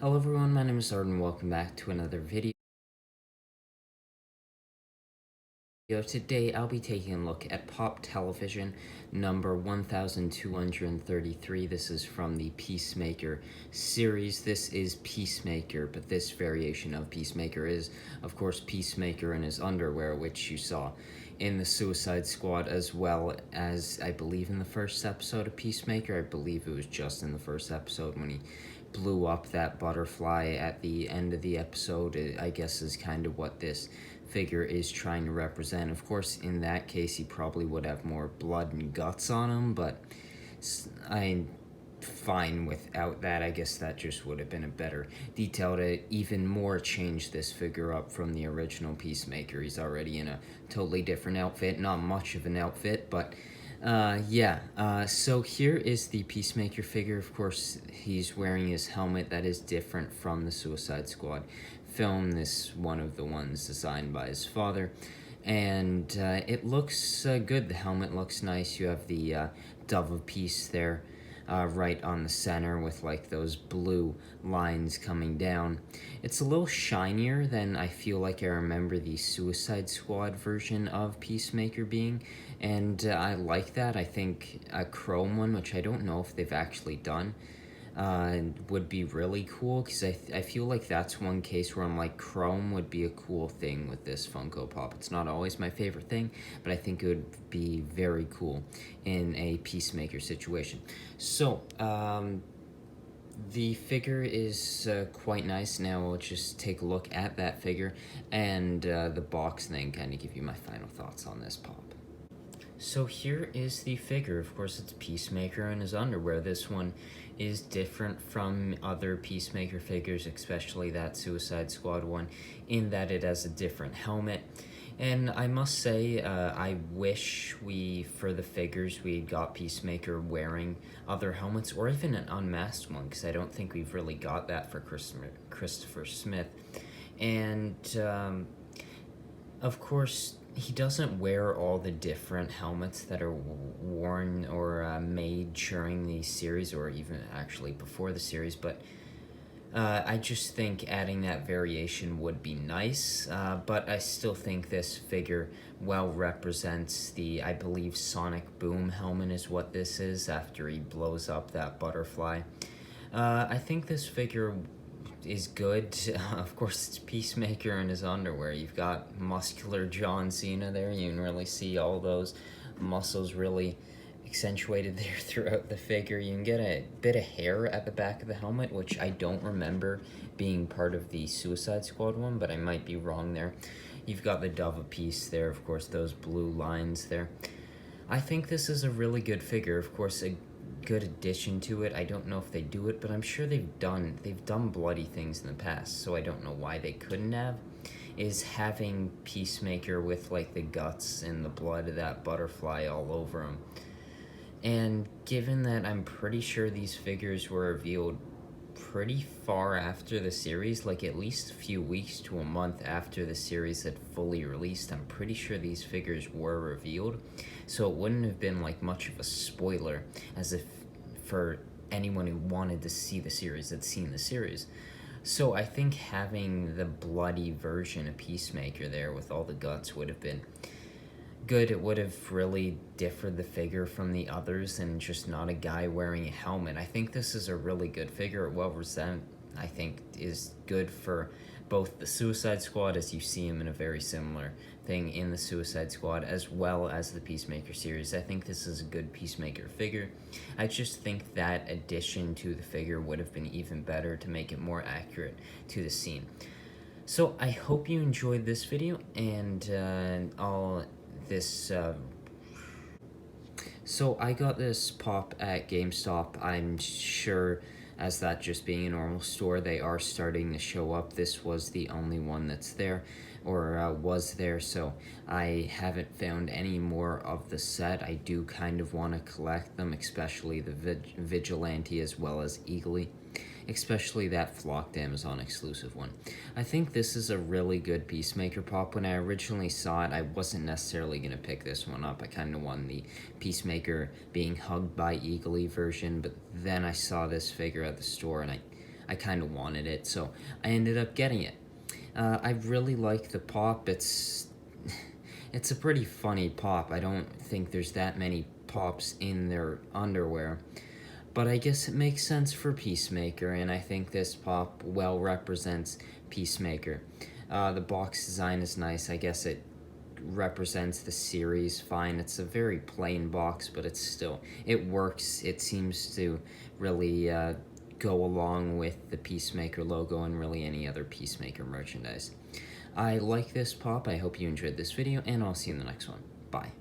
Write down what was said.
Hello everyone, my name is Zard and welcome back to another video. Today I'll be taking a look at Pop Television number 1233. This is from the Peacemaker series. This is Peacemaker, but this variation of Peacemaker is, of course, Peacemaker in his underwear, which you saw in the Suicide Squad, as well as, I believe, in the first episode of Peacemaker. I believe it was just in the first episode when he blew up that butterfly at the end of the episode. I guess is kind of what this figure is trying to represent. Of course, in that case, he probably would have more blood and guts on him, but I'm fine without that. I guess that just would have been a better detail to even more change this figure up from the original Peacemaker. He's already in a totally different outfit, not much of an outfit, but so here is the Peacemaker figure. Of course, he's wearing his helmet that is different from the Suicide Squad film. This one of the ones designed by his father. And it looks good. The helmet looks nice. You have the Dove of Peace there right on the center with like those blue lines coming down. It's a little shinier than I feel like I remember the Suicide Squad version of Peacemaker being, and I like that. I think a chrome one, which I don't know if they've actually done, would be really cool, because I feel like that's one case where I'm like, chrome would be a cool thing with this Funko Pop. It's not always my favorite thing, but I think it would be very cool in a Peacemaker situation. So, the figure is quite nice. Now we'll just take a look at that figure and the box, and then kind of give you my final thoughts on this pop. So here is the figure. Of course, it's Peacemaker in his underwear. This one is different from other Peacemaker figures, especially that Suicide Squad one, in that it has a different helmet. And I must say, I wish for the figures, we got Peacemaker wearing other helmets, or even an unmasked one, because I don't think we've really got that for Christopher Smith. And, of course, he doesn't wear all the different helmets that are worn or made during the series, or even actually before the series, but I just think adding that variation would be nice, but I still think this figure well represents the, I believe, Sonic Boom helmet is what this is after he blows up that butterfly. I think this figure is good. Of course, it's Peacemaker in his underwear. You've got muscular John Cena there. You can really see all those muscles really accentuated there throughout the figure. You can get a bit of hair at the back of the helmet, which I don't remember being part of the Suicide Squad one, but I might be wrong there. You've got the Dove of Peace there, of course, those blue lines there. I think this is a really good figure. Of course, a good addition to it. I don't know if they do it, but I'm sure they've done bloody things in the past, so I don't know why they couldn't have, is having Peacemaker with like the guts and the blood of that butterfly all over him. And given that I'm pretty sure these figures were revealed pretty far after the series, like at least a few weeks to a month after the series had fully released, I'm pretty sure these figures were revealed. So it wouldn't have been like much of a spoiler, as if for anyone who wanted to see the series had seen the series. So I think having the bloody version of Peacemaker there with all the guts would have been good. It would have really differed the figure from the others, and just not a guy wearing a helmet. I think this is a really good figure. Well represented, I think, is good for both the Suicide Squad, as you see him in a very similar thing in the Suicide Squad, as well as the Peacemaker series. I think this is a good Peacemaker figure. I just think that addition to the figure would have been even better to make it more accurate to the scene. So I hope you enjoyed this video, and So I got this pop at GameStop. I'm sure, as that just being a normal store, they are starting to show up. This was the only one that's there, or was there, so I haven't found any more of the set. I do kind of want to collect them, especially the Vigilante as well as Eagly, especially that flocked Amazon exclusive one. I think this is a really good Peacemaker pop. When I originally saw it, I wasn't necessarily going to pick this one up. I kind of wanted the Peacemaker being hugged by Eagly version, but then I saw this figure at the store, and I kind of wanted it, so I ended up getting it. I really like the pop. It's a pretty funny pop. I don't think there's that many pops in their underwear. But I guess it makes sense for Peacemaker, and I think this pop well represents Peacemaker. The box design is nice. I guess it represents the series fine. It's a very plain box, but it works. It seems to really go along with the Peacemaker logo and really any other Peacemaker merchandise. I like this pop. I hope you enjoyed this video, and I'll see you in the next one. Bye.